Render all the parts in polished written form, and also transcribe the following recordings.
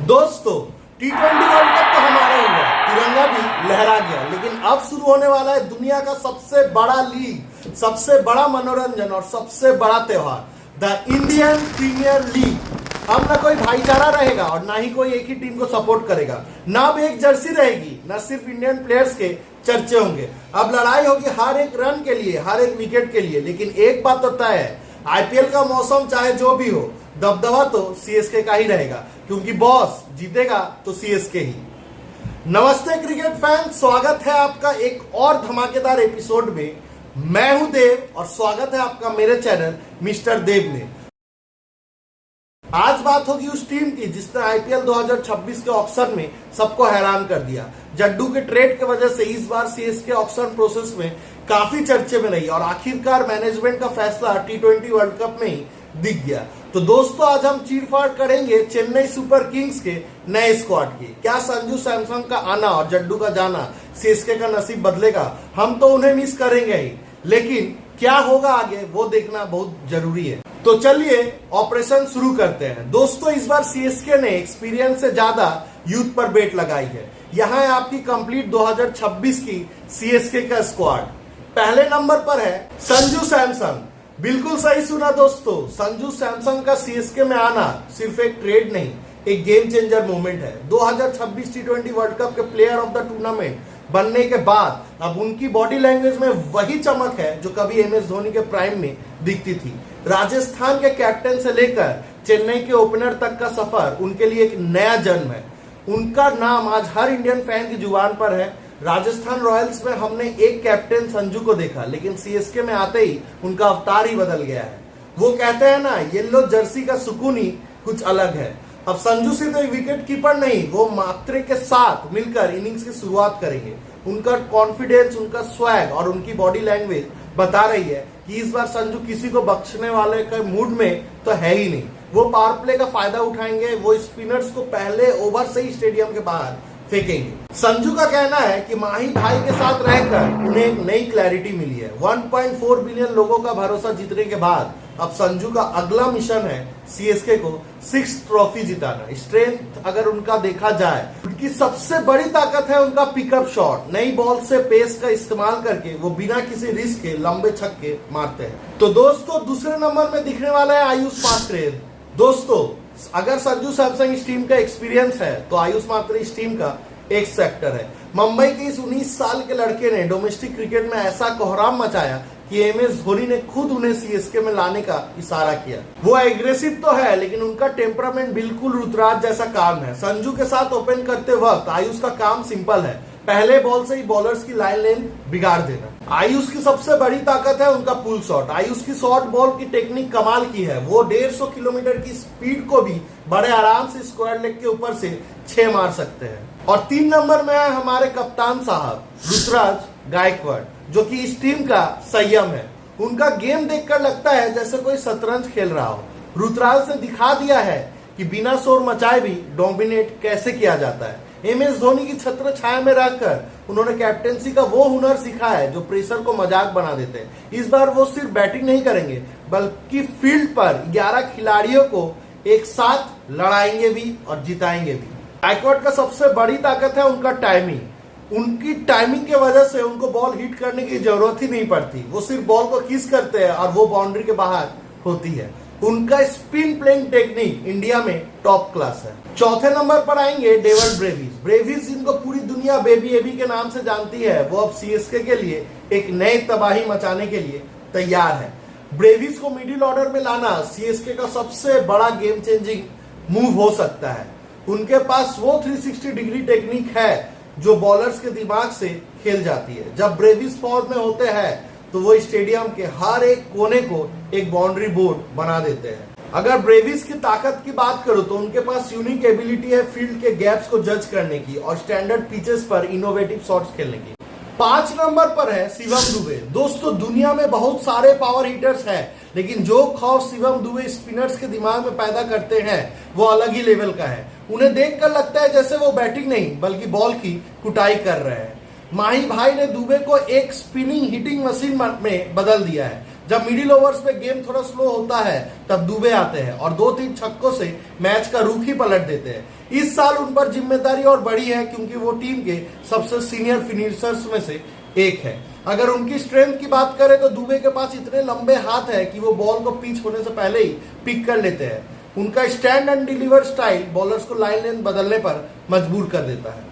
दोस्तों, T20 world cup तो हमारा हुआ, तिरंगा भी लहरा गया, लेकिन अब शुरू होने वाला है दुनिया का सबसे बड़ा लीग, सबसे बड़ा मनोरंजन और सबसे बड़ा त्योहार, द इंडियन प्रीमियर लीग। अब ना कोई भाईचारा रहेगा और ना ही कोई एक ही टीम को सपोर्ट करेगा, ना अब एक जर्सी रहेगी, ना सिर्फ इंडियन प्लेयर्स के चर्चे होंगे। अब लड़ाई होगी हर एक रन के लिए, हर एक विकेट के लिए। लेकिन एक बात तो तय है, आईपीएल का मौसम चाहे जो भी हो, दबदबा तो सीएसके का ही रहेगा, क्योंकि बॉस जीतेगा तो सीएसके ही। नमस्ते क्रिकेट फैन, स्वागत है आपका एक और धमाकेदार एपिसोड में। मैं हूं देव और स्वागत है आपका मेरे चैनल मिस्टर देव में। आज बात होगी उस टीम की जिसने आईपीएल 2026 के ऑक्शन में सबको हैरान कर दिया। जड्डू के ट्रेड की वजह से इस बार सीएसके ऑक्शन प्रोसेस में काफी चर्चे में रही और आखिरकार मैनेजमेंट का फैसला T20 वर्ल्ड कप में ही दिख गया। तो दोस्तों, आज हम चीरफाड़ करेंगे चेन्नई सुपर किंग्स के नए स्क्वाड की। क्या संजू सैमसन का आना और जड्डू का जाना सीएसके का नसीब बदलेगा? हम तो उन्हें मिस करेंगे ही, लेकिन क्या होगा आगे वो देखना बहुत जरूरी है। तो चलिए ऑपरेशन शुरू करते हैं। दोस्तों, इस बार सीएसके ने एक्सपीरियंस से ज्यादा यूथ पर बेट लगाई है। यहाँ है आपकी कंप्लीट 2026 की सीएसके का स्क्वाड। पहले नंबर पर है संजू सैमसन। बिल्कुल सही सुना दोस्तों, संजू सैमसन का सीएसके में आना सिर्फ एक ट्रेड नहीं, एक गेम चेंजर मोमेंट है। 2026 T20 वर्ल्ड कप के प्लेयर ऑफ द टूर्नामेंट बनने के बाद अब उनकी बॉडी लैंग्वेज में वही चमक है जो कभी एमएस धोनी के प्राइम में दिखती थी। राजस्थान के कैप्टन से लेकर चेन्नई के ओपनर तक का सफर उनके लिए एक नया जन्म है। उनका नाम आज हर इंडियन फैन की जुबान पर है। राजस्थान रॉयल्स में हमने एक कैप्टन संजू को देखा, लेकिन सीएसके में आते ही उनका अवतार ही बदल गया है। वो कहते हैं ना, येलो जर्सी का सुकून ही कुछ अलग है। अब संजू सिर्फ एक विकेट कीपर नहीं, वो मात्रे के साथ मिलकर इनिंग्स की शुरुआत करेंगे। उनका कॉन्फिडेंस, उनका स्वैग और उनकी बॉडी लैंग्वेज बता रही है कि इस बार संजू किसी को बख्शने वाले के मूड में तो है ही नहीं। वो पावर प्ले का फायदा उठाएंगे, वो स्पिनर्स को पहले ओवर से ही स्टेडियम के बाहर फेंकेंगे। संजू का कहना है कि माही भाई के साथ रहकर उन्हें एक नई क्लैरिटी मिली है। 1.4 बिलियन लोगों का भरोसा जीतने के बाद अब संजू का अगला मिशन है सीएसके को 6 ट्रॉफी जिताना। स्ट्रेंथ अगर उनका देखा जाए, उनकी सबसे बड़ी ताकत है उनका पिकअप शॉट। नई बॉल से पेस का इस्तेमाल करके वो बिना किसी रिस्क के लंबे छक्के मारते हैं। तो दोस्तों, दूसरे नंबर में दिखने वाला है आयुष मात्रे। दोस्तों, अगर संजू सैमसन इस टीम का एक्सपीरियंस है तो आयुष मात्रे इस टीम का एक सेक्टर है। मुंबई के इस 19 साल के लड़के ने डोमेस्टिक क्रिकेट में ऐसा कोहराम मचाया कि एमएस धोनी ने खुद उन्हें सीएसके में लाने का इशारा किया। वो एग्रेसिव तो है, लेकिन उनका टेम्परामेंट बिल्कुल रुतराज जैसा काम है। संजू के साथ ओपन करते वक्त आयुष का काम सिंपल है, पहले बॉल से ही बॉलर्स की लाइन लेन बिगाड़ देना। आयुष की सबसे बड़ी ताकत है उनका पुल शॉट। आयुष की शॉर्ट बॉल की टेक्निक कमाल की है। वो 150 किलोमीटर की स्पीड को भी बड़े आराम से स्क्वायर लेग के ऊपर से 6 मार सकते हैं। और 3 नंबर में है हमारे कप्तान साहब ऋतुराज गायकवाड़, जो कि इस टीम का संयम है। उनका गेम देखकर लगता है जैसे कोई शतरंज खेल रहा हो। ऋतुराज ने दिखा दिया है कि बिना शोर मचाए भी डोमिनेट कैसे किया जाता है। एमएस धोनी की छत्र छाया में रहकर उन्होंने कैप्टेंसी का वो हुनर सीखा है जो प्रेशर को मजाक बना देते हैं। इस बार वो सिर्फ बैटिंग नहीं करेंगे, बल्कि फील्ड पर 11 खिलाड़ियों को एक साथ लड़ाएंगे भी और जिताएंगे भी। गायकवाड़ का सबसे बड़ी ताकत है उनका टाइमिंग। उनकी टाइमिंग की वजह से उनको बॉल हिट करने की जरूरत ही नहीं पड़ती। वो सिर्फ बॉल को किस करते हैं और वो बाउंड्री के बाहर होती है। उनका स्पिन प्लेइंग टेक्निक इंडिया में टॉप क्लास है। चौथे नंबर पर आएंगे डेविड ब्रेविस। ब्रेविस जिनको पूरी दुनिया बेबी एबी के नाम से जानती है, वो अब सीएसके के लिए एक नई तबाही मचाने के लिए तैयार है। ब्रेविस को मिडिल ऑर्डर में लाना सीएसके का सबसे बड़ा गेम चेंजिंग मूव हो सकता है। उनके पास वो 360 डिग्री टेक्निक है जो बॉलर्स के दिमाग से खेल जाती है। जब ब्रेविस फॉर्म में होते हैं तो वो स्टेडियम के हर एक कोने को एक बाउंड्री बोर्ड बना देते हैं। अगर ब्रेविस की ताकत की बात करूं तो उनके पास यूनिक एबिलिटी है फील्ड के गैप्स को जज करने की और स्टैंडर्ड पिचेस पर इनोवेटिव शॉट्स खेलने की। 5 नंबर पर है शिवम दुबे। दोस्तों, दुनिया में बहुत सारे पावर हिटर्स हैं, लेकिन जो खौफ शिवम दुबे स्पिनर्स के दिमाग में पैदा करते हैं वो अलग ही लेवल का है। उन्हें देखकर लगता है जैसे वो बैटिंग नहीं बल्कि बॉल की कुटाई कर रहे हैं। माही भाई ने दुबे को एक स्पिनिंग हिटिंग मशीन में बदल दिया है। जब मिडिल ओवर्स में गेम थोड़ा स्लो होता है तब दुबे आते हैं और 2-3 छक्कों से मैच का रुख ही पलट देते हैं। इस साल उन पर जिम्मेदारी और बड़ी है क्योंकि वो टीम के सबसे सीनियर फिनिशर्स में से एक है। अगर उनकी स्ट्रेंथ की बात करें तो दुबे के पास इतने लंबे हाथ है कि वो बॉल को पिच होने से पहले ही पिक कर लेते हैं। उनका stand and deliver style bowlers को लाइन लेंथ बदलने पर मजबूर कर देता है।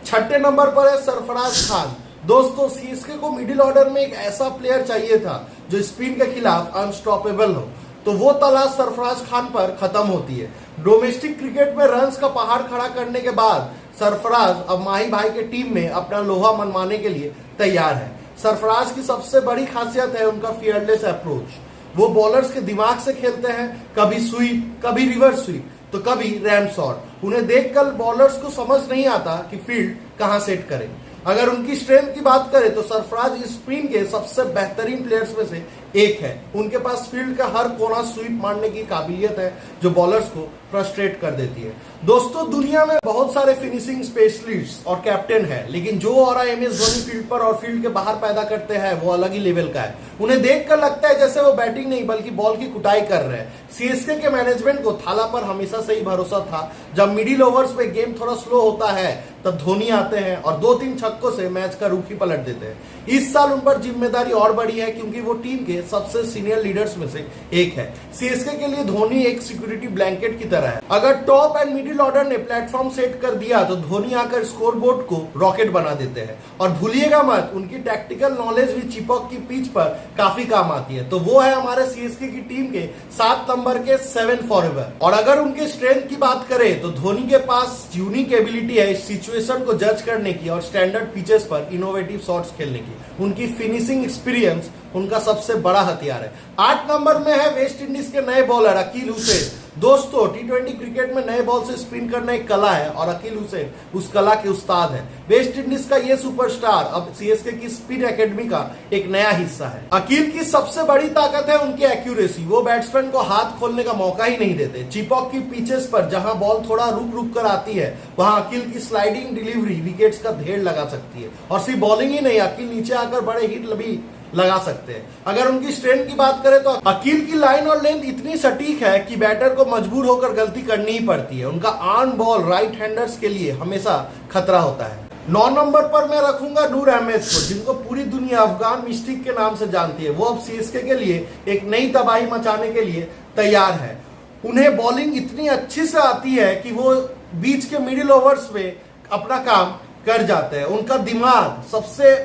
छठे नंबर पर है सरफराज खान। दोस्तों, सीएसके को मिडिल ऑर्डर में एक ऐसा प्लेयर चाहिए था जो स्पिन के खिलाफ अनस्टॉपेबल हो, तो वो तलाश सरफराज खान पर खत्म होती है। डोमेस्टिक क्रिकेट में रन्स का पहाड़ खड़ा करने के बाद सरफराज अब माही भाई के टीम में अपना लोहा मनवाने के लिए तैयार है। सरफराज की सबसे बड़ी खासियत है उनका फियरलेस अप्रोच। वो बॉलर्स के दिमाग से खेलते हैं, कभी स्वीप, कभी रिवर्स स्वीप, तो कभी रैम शॉट। उन्हें देखकर बॉलर्स को समझ नहीं आता कि फील्ड कहां सेट करें। अगर उनकी स्ट्रेंथ की बात करें तो सरफराज स्पिन के सबसे बेहतरीन प्लेयर्स में से एक है। उनके पास फील्ड का हर कोना स्वीप मारने की काबिलियत है जो बॉलर्स को फ्रस्ट्रेट कर देती है। दोस्तों, दुनिया में बहुत सारे फिनिशिंग स्पेशलिस्ट और कैप्टन है, लेकिन जो ऑरा एमएस धोनी फील्ड पर और फील्ड के बाहर पैदा करते हैं वो अलग ही लेवल का है। उन्हें देखकर लगता है जैसे वो बैटिंग नहीं बल्कि बॉल की कुटाई कर रहे हैं। सीएसके के मैनेजमेंट को थाला पर हमेशा से ही भरोसा था। जब मिडिल ओवर्स में गेम थोड़ा स्लो होता है तब धोनी आते हैं और 2-3 छक्कों से मैच का रुख ही पलट देते हैं। इस साल उन पर जिम्मेदारी और बड़ी है क्योंकि वो टीम के सबसे सीनियर लीडर्स में से एक है। सीएसके के लिए धोनी एक सिक्योरिटी ब्लैंकेट की तरह है। अगर टॉप एंड मिडिल ऑर्डर ने प्लेटफॉर्म सेट कर दिया तो धोनी आकर स्कोरबोर्ड को रॉकेट बना देते हैं। और भूलिएगा मत, उनकी टैक्टिकल नॉलेज भी चिपक की पिच पर काफी काम आती है। तो वो है हमारे सीएसके की टीम के 7 नंबर के 7 फॉरएवर। और अगर उनके स्ट्रेंथ की बात करें तो धोनी के पास यूनिक एबिलिटी है सिचुएशन को जज करने की और स्टैंडर्ड पिचेस पर इनोवेटिव शॉट्स खेलने की। उनकी फिनिशिंग एक्सपीरियंस उनका सबसे बड़ा हथियार है। 8 नंबर में है वेस्ट इंडीज के नए बॉलर अकील हुसैन। दोस्तों, टी20 क्रिकेट में नए बॉल से स्पिन करना एक कला है और अकील हुसैन उस कला के उस्ताद है। वेस्ट इंडीज का ये सुपरस्टार अब सीएसके की स्पिन एकेडमी का एक नया हिस्सा है। अकील की सबसे बड़ी ताकत है उनकी एक्यूरेसी। वो बैट्समैन को हाथ खोलने का मौका ही नहीं देते। चिपॉक की पिचेस पर जहां बॉल थोड़ा रुक रुक कर आती है वहां अकील की स्लाइडिंग डिलीवरी विकेट्स का ढेर लगा सकती है। और सिर्फ बॉलिंग ही नहीं, अकील नीचे आकर बड़े हिट भी लगा सकते हैं। अगर उनकी स्ट्रेंथ की बात करें तो अकील की लाइन और लेंथ इतनी सटीक है कि बैटर को मजबूर होकर गलती करनी ही पड़ती है। उनका ऑन बॉल राइट हैंडर्स के लिए हमेशा खतरा होता है। 9 नंबर पर मैं रखूंगा नूर अहमद को, जिनको पूरी दुनिया अफगान मिस्टिक के नाम से जानती है। वो अब सीएसके के लिए एक नई तबाही मचाने के लिए तैयार है। उन्हें बॉलिंग इतनी अच्छी से आती है कि वो बीच के मिडिल ओवर्स में अपना काम कर जाते हैं। उनका दिमाग सबसे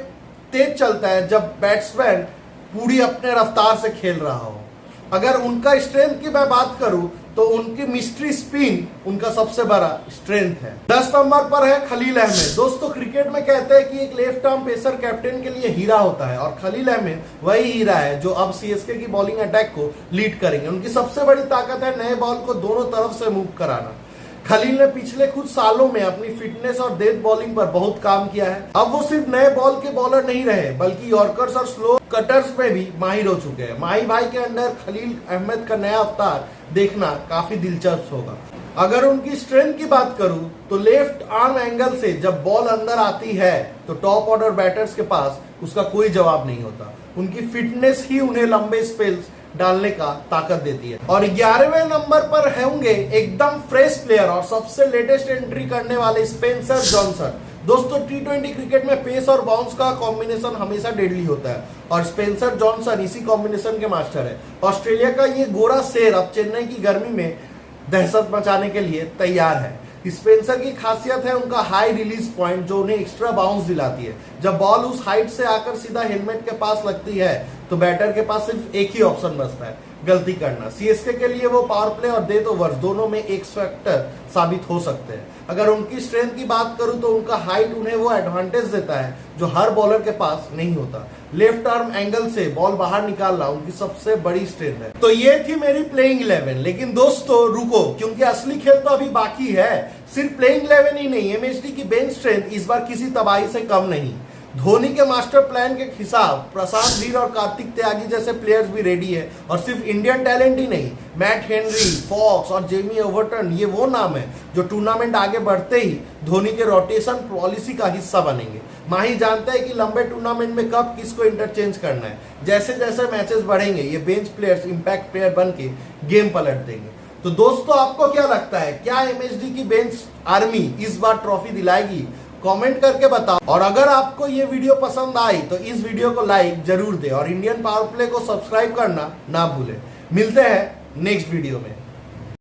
तेज चलता है जब बैट्समैन पूरी अपने रफ्तार से खेल रहा हो। अगर उनका स्ट्रेंथ की मैं बात करूं तो उनकी मिस्ट्री स्पिन उनका सबसे बड़ा स्ट्रेंथ है। 10 नंबर पर है खलील अहमद। दोस्तों, क्रिकेट में कहते हैं कि एक लेफ्ट आर्म पेसर कैप्टन के लिए हीरा होता है और खलील अहमद वही हीरा है जो अब सीएसके की बॉलिंग अटैक को लीड करेंगे। उनकी सबसे बड़ी ताकत है नए बॉल को दोनों तरफ से मूव कराना। खलील ने पिछले कुछ सालों में अपनी फिटनेस और डेथ बॉलिंग पर बहुत काम किया है। अब वो सिर्फ नए बॉल के बॉलर नहीं रहे बल्कि यॉर्कर्स और स्लो कटर्स में भी माहिर हो चुके हैं। माही भाई के अंदर खलील अहमद का नया अवतार देखना काफी दिलचस्प होगा। अगर उनकी स्ट्रेंथ की बात करूं तो लेफ्ट आर्म एंगल से जब बॉल अंदर आती है तो टॉप ऑर्डर बैटर्स के पास उसका कोई जवाब नहीं होता। उनकी फिटनेस ही उन्हें लंबे स्पेल्स डालने का ताकत देती है। और 11वें नंबर पर होंगे एकदम फ्रेश प्लेयर और सबसे लेटेस्ट एंट्री करने वाले स्पेंसर जॉनसन। दोस्तों, टी20 क्रिकेट में पेस और बाउंस का कॉम्बिनेशन हमेशा डेडली होता है और स्पेंसर जॉनसन इसी कॉम्बिनेशन के मास्टर है। ऑस्ट्रेलिया का ये गोरा शेर अब चेन्नई की गर्मी में दहशत मचाने के लिए तैयार है। स्पेंसर की खासियत है उनका हाई रिलीज पॉइंट जो उन्हें एक्स्ट्रा बाउंस दिलाती है। जब बॉल उस हाइट से आकर सीधा हेलमेट के पास लगती है तो बैटर के पास सिर्फ एक ही ऑप्शन बचता है, गलती करना। सीएसके के लिए वो पावर प्ले और डेथ ओवर्स दोनों में एक फैक्टर साबित हो सकते हैं। अगर उनकी स्ट्रेंथ की बात करूं तो उनका हाइट उन्हें वो एडवांटेज देता है जो हर बॉलर के पास नहीं होता। लेफ्ट आर्म एंगल से बॉल बाहर निकालना उनकी सबसे बड़ी स्ट्रेंथ है। तो ये थी मेरी प्लेइंग 11। लेकिन दोस्तों रुको, क्योंकि असली खेल तो अभी बाकी है। सिर्फ प्लेइंग 11 ही नहीं, एमएसडी की बेंच स्ट्रेंथ इस बार किसी तबाही से कम नहीं। धोनी के मास्टर प्लान के हिसाब प्रशांत वीर और कार्तिक त्यागी जैसे प्लेयर्स भी रेडी है। और सिर्फ इंडियन टैलेंट ही नहीं, मैट हेनरी, फॉक्स और जेमी ओवरटन ये वो नाम है जो टूर्नामेंट आगे बढ़ते ही धोनी के रोटेशन पॉलिसी का हिस्सा बनेंगे। माही जानते हैं कि लंबे टूर्नामेंट में कब किसको इंटरचेंज करना है। जैसे जैसे मैचेस बढ़ेंगे ये बेंच प्लेयर्स इंपैक्ट प्लेयर बन के गेम पलट देंगे। तो दोस्तों आपको क्या लगता है, क्या एमएसडी की बेंच आर्मी इस बार ट्रॉफी दिलाएगी? कमेंट करके बताओ। और अगर आपको ये वीडियो पसंद आई तो इस वीडियो को लाइक जरूर दें और इंडियन पावर प्ले को सब्सक्राइब करना ना भूलें। मिलते हैं नेक्स्ट वीडियो में।